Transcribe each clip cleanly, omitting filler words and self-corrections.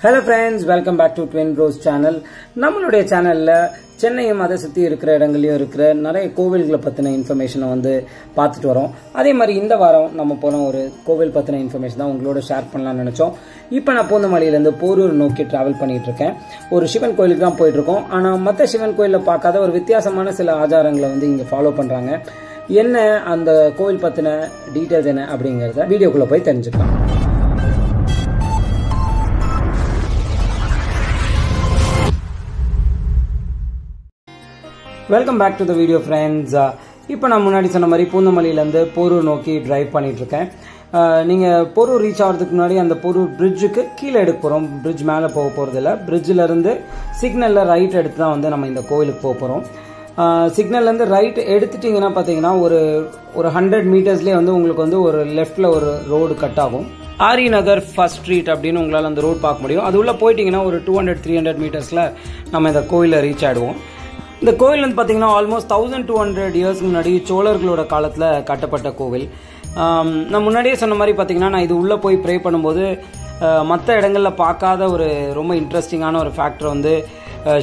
Hello friends, welcome back to Twin Bros channel. நம்மளுடைய சேனல்ல சென்னையும் அதை சுத்தி இருக்கிற இடங்களையும் இருக்கிற நிறைய கோவில்களை பத்தின இன்ஃபர்மேஷனை வந்து பார்த்துட்டு வரோம். அதே மாதிரி இந்த வாரம் நம்ம போன ஒரு கோவில் பத்தின இன்ஃபர்மேஷன் தான் உங்களோட ஷேர் பண்ணலாம்னு நினைச்சோம். இப்போ நான் பூந்தமல்லியிலேருந்து போரூர் நோக்கி டிராவல் பண்ணிட்டு இருக்கேன். ஒரு சிவன் கோயிலுக்கு தான் போயிட்டு இருக்கோம். ஆனால் மற்ற சிவன் கோயிலில் பார்க்காத ஒரு வித்தியாசமான சில ஆச்சாரங்களை வந்து இங்கே ஃபாலோ பண்றாங்க. என்ன அந்த கோவில் பத்தின டீட்டெயில்ஸ் என்ன அப்படிங்கிறத வீடியோக்குள்ள போய் தெரிஞ்சுக்கலாம். Welcome back to the video friends. இப்போ நான் முன்னாடி சொன்ன மாதிரி பூந்தமல்லியிலேருந்து போரூர் நோக்கி டிரைவ் பண்ணிட்டு இருக்கேன். நீங்கள் போரூர் ரீச் ஆகிறதுக்கு முன்னாடி அந்த போரூர் பிரிட்ஜுக்கு கீழே எடுக்க போகிறோம். பிரிட்ஜ் மேலே போக போகிறதில்ல, பிரிட்ஜிலேருந்து சிக்னலில் ரைட் எடுத்து தான் வந்து நம்ம இந்த கோவிலுக்கு போக போகிறோம். சிக்னல்லேருந்து ரைட் எடுத்துட்டிங்கன்னா பார்த்தீங்கன்னா ஒரு 100 மீட்டர்ஸ்லேயே வந்து உங்களுக்கு வந்து ஒரு லெஃப்டில் ஒரு ரோடு கட் ஆகும். ஆரி நகர் ஃபர்ஸ்ட் ஸ்ட்ரீட் அப்படின்னு உங்களால் அந்த ரோடு பார்க்க முடியும். அது உள்ளே போயிட்டிங்கன்னா ஒரு 200-300 மீட்டர்ஸில் நம்ம இந்த கோயிலில் ரீச் ஆகிடுவோம். இந்த கோவில் வந்து பார்த்தீங்கன்னா ஆல்மோஸ்ட் 1200 இயர்ஸ்க்கு முன்னாடி சோழர்களோட காலத்தில் கட்டப்பட்ட கோவில். நான் முன்னாடியே சொன்ன மாதிரி பார்த்தீங்கன்னா நான் இது உள்ளே போய் ப்ரே பண்ணும்போது மற்ற இடங்களில் பார்க்காத ஒரு ரொம்ப இன்ட்ரெஸ்டிங்கான ஒரு ஃபேக்டர் வந்து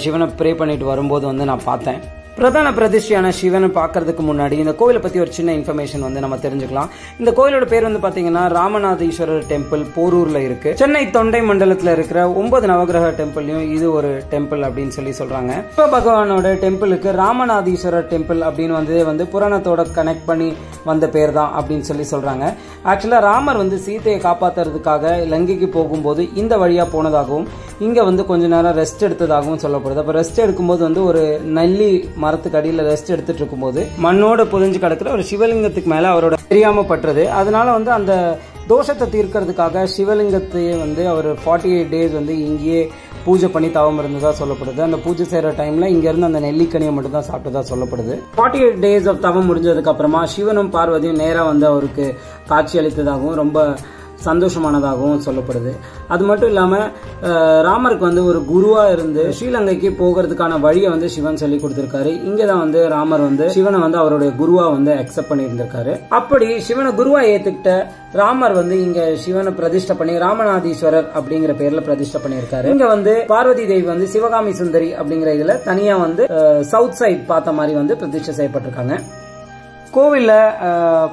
சிவனை ப்ரே பண்ணிட்டு வரும்போது வந்து நான் பார்த்தேன். பிரதான பிரதிஷ்டையான சிவனை பார்க்கறதுக்கு முன்னாடி இந்த கோவிலை பற்றி ஒரு சின்ன இன்ஃபர்மேஷன் வந்து நம்ம தெரிஞ்சுக்கலாம். இந்த கோயிலோட பேர் வந்து பார்த்தீங்கன்னா ராமநாதீஸ்வரர் டெம்பிள் போரூரில் இருக்கு. சென்னை தொண்டை மண்டலத்தில் இருக்கிற 9 நவகிரக டெம்பிள்லையும் இது ஒரு டெம்பிள் அப்படின்னு சொல்றாங்க. சிவ பகவானோட டெம்பிளுக்கு ராமநாதீஸ்வரர் டெம்பிள் அப்படின்னு வந்து புராணத்தோட கனெக்ட் பண்ணி வந்த பேர் தான் அப்படின்னு சொல்றாங்க. ஆக்சுவலா ராமர் வந்து சீதையை காப்பாத்துறதுக்காக லங்கைக்கு போகும்போது இந்த வழியா போனதாகவும் இங்க வந்து கொஞ்ச நேரம் ரெஸ்ட் எடுத்ததாகவும் சொல்லப்படுது. அப்ப ரெஸ்ட் எடுக்கும்போது வந்து ஒரு நல்லி மரத்துக்கு அடியில் ரெஸ்ட் எடுத்துட்டு இருக்கும்போது மண்ணோட புதைஞ்சு கிடக்கிற ஒரு சிவலிங்கத்துக்கு மேல அவரோட தெரியாம பட்டது. அதனால வந்து அந்த தோஷத்தை தீர்க்கிறதுக்காக சிவலிங்கத்தை வந்து அவர் 48 டேஸ் வந்து இங்கேயே பூஜை பண்ணி தவம் இருந்ததா சொல்லப்படுது. அந்த பூஜை செய்யற டைம்ல இங்க இருந்து அந்த நெல்லிக்கனியை மட்டும் தான் சாப்பிட்டதா சொல்லப்படுது. 48 டேஸ் ஆஃப் தவம் முடிஞ்சதுக்கு அப்புறமா சிவனும் பார்வதியும் நேரா வந்து அவருக்கு காட்சி அளித்ததாகவும் ரொம்ப சந்தோஷமானதாகவும் சொல்லப்படுது. அது மட்டும் இல்லாம ராமருக்கு வந்து ஒரு குருவா இருந்து ஸ்ரீலங்கைக்கு போகிறதுக்கான வழியை வந்து சிவன் சொல்லி கொடுத்திருக்காரு. இங்கதான் வந்து ராமர் வந்து சிவனை வந்து அவருடைய குருவா வந்து அக்செப்ட் பண்ணி இருந்திருக்காரு. அப்படி சிவனை குருவா ஏத்துக்கிட்ட ராமர் வந்து இங்க சிவனை பிரதிஷ்டை பண்ணி ராமநாதீஸ்வரர் அப்படிங்கிற பேர்ல பிரதிஷ்டை பண்ணியிருக்காரு. இங்க வந்து பார்வதி தேவி வந்து சிவகாமி சுந்தரி அப்படிங்கிற இதுல தனியா வந்து சவுத் சைட் பார்த்த மாதிரி வந்து பிரதிஷ்டை செய்யப்பட்டிருக்காங்க. கோவில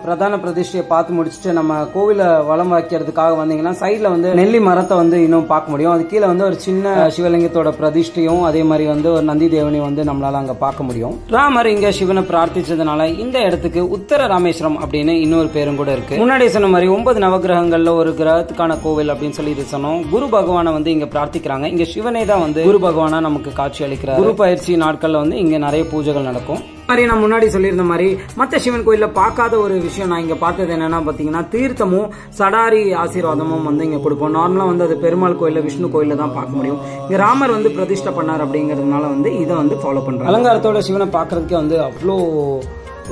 பிரதான பிரதிஷ்டையை பார்த்து முடிச்சுட்டு நம்ம கோவில வலம் வைக்கிறதுக்காக வந்தீங்கன்னா சைட்ல வந்து நெல்லி மரத்தை வந்து இன்னும் பார்க்க முடியும். அது கீழே வந்து ஒரு சின்ன சிவலிங்கத்தோட பிரதிஷ்டையும் அதே மாதிரி வந்து ஒரு நந்தி தேவனையும் வந்து நம்மளால அங்க பார்க்க முடியும். ராமர் இங்க சிவனை பிரார்த்திச்சதுனால இந்த இடத்துக்கு உத்தர ராமேஸ்வரம் அப்படின்னு இன்னொரு பேரும் கூட இருக்கு. முன்னாடி சொன்ன மாதிரி 9 நவகிரகங்கள்ல ஒரு கிரகத்துக்கான கோவில் அப்படின்னு சொல்லி இது சொன்னோம். குரு பகவானை வந்து இங்க பிரார்த்திக்கிறாங்க. இங்க சிவனே தான் வந்து குரு பகவானா நமக்கு காட்சி அளிக்கிறார். குரு பயிற்சி நாட்கள்ல வந்து இங்க நிறைய பூஜைகள் நடக்கும். மாதிரி நான் முன்னாடி சொல்லியிருந்த மாதிரி மற்ற சிவன் கோயில்ல பார்க்காத ஒரு விஷயம் நான் இங்க பார்த்தது என்னன்னா பாத்தீங்கன்னா தீர்த்தமும் சடாரி ஆசீர்வாதமும் வந்து இங்க கொடுப்போம். நார்மலா வந்து அது பெருமாள் கோயில விஷ்ணு கோயில தான் பார்க்க முடியும். இங்க ராமர் வந்து பிரதிஷ்டை பண்ணார் அப்படிங்கறதுனால வந்து இதை வந்து ஃபாலோ பண்றாங்க. அலங்காரத்தோட சிவனை பாக்குறதுக்கே வந்து அவ்வளோ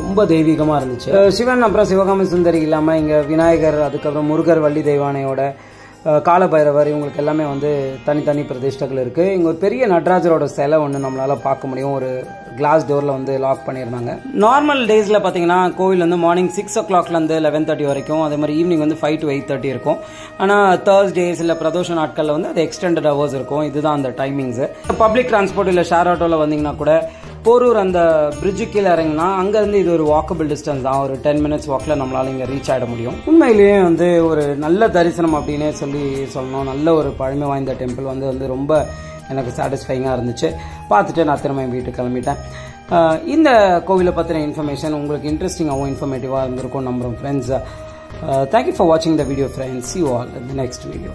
ரொம்ப தெய்வீகமா இருந்துச்சு. சிவன் அப்புறம் சிவகாமி சுந்தரி இல்லாம இங்க விநாயகர், அதுக்கப்புறம் முருகர், வள்ளி தெய்வானையோட, காலபைரவர், இவங்களுக்கு எல்லாமே வந்து தனித்தனி பிரதிஷ்டைகள் இருக்கு. இங்க ஒரு பெரிய நடராஜரோட சிலை ஒன்று நம்மளால பார்க்க முடியும். ஒரு கிளாஸ் டோர்ல வந்து லாக் பண்ணியிருந்தாங்க. நார்மல் டேஸ்ல பாத்தீங்கன்னா கோவில் வந்து மார்னிங் 6 o'clockல இருந்து 11:30 வரைக்கும், அதே மாதிரி ஈவினிங் வந்து 5 to 8:30 இருக்கும். ஆனா தேர்ஸ்டேஸ் இல்ல பிரதோஷ நாட்கள்ல வந்து அது எக்ஸ்டெண்டட் ஹவர்ஸ் இருக்கும். இதுதான் அந்த டைமிங்ஸ். பப்ளிக் டிரான்ஸ்போர்ட் இல்ல ஷேர் ஆட்டோல வந்தீங்கன்னா கூட போரூர் அந்த பிரிட்ஜு கீழே இறங்கினா அங்கேருந்து இது ஒரு வாக்கபிள் டிஸ்டன்ஸ் தான். ஒரு 10 minutes வாக்கில் நம்மளால இங்கே ரீச் ஆகிட முடியும். உண்மையிலேயே வந்து ஒரு நல்ல தரிசனம் அப்படின்னே சொல்லணும். நல்ல ஒரு பழமை வாய்ந்த டெம்பிள் வந்து ரொம்ப எனக்கு சாட்டிஸ்ஃபைங்காக இருந்துச்சு. பார்த்துட்டு நான் திரும்ப வீட்டுக்கு கிளம்பிட்டேன். இந்த கோவிலை பற்றின இன்ஃபர்மேஷன் உங்களுக்கு இன்ட்ரெஸ்டிங்காகவும் இன்ஃபர்மேட்டிவாக இருந்திருக்கும் நம்புகிறோம் ஃப்ரெண்ட்ஸ். தேங்க்யூ ஃபார் வாட்சிங் த video friends. See you all in the next video.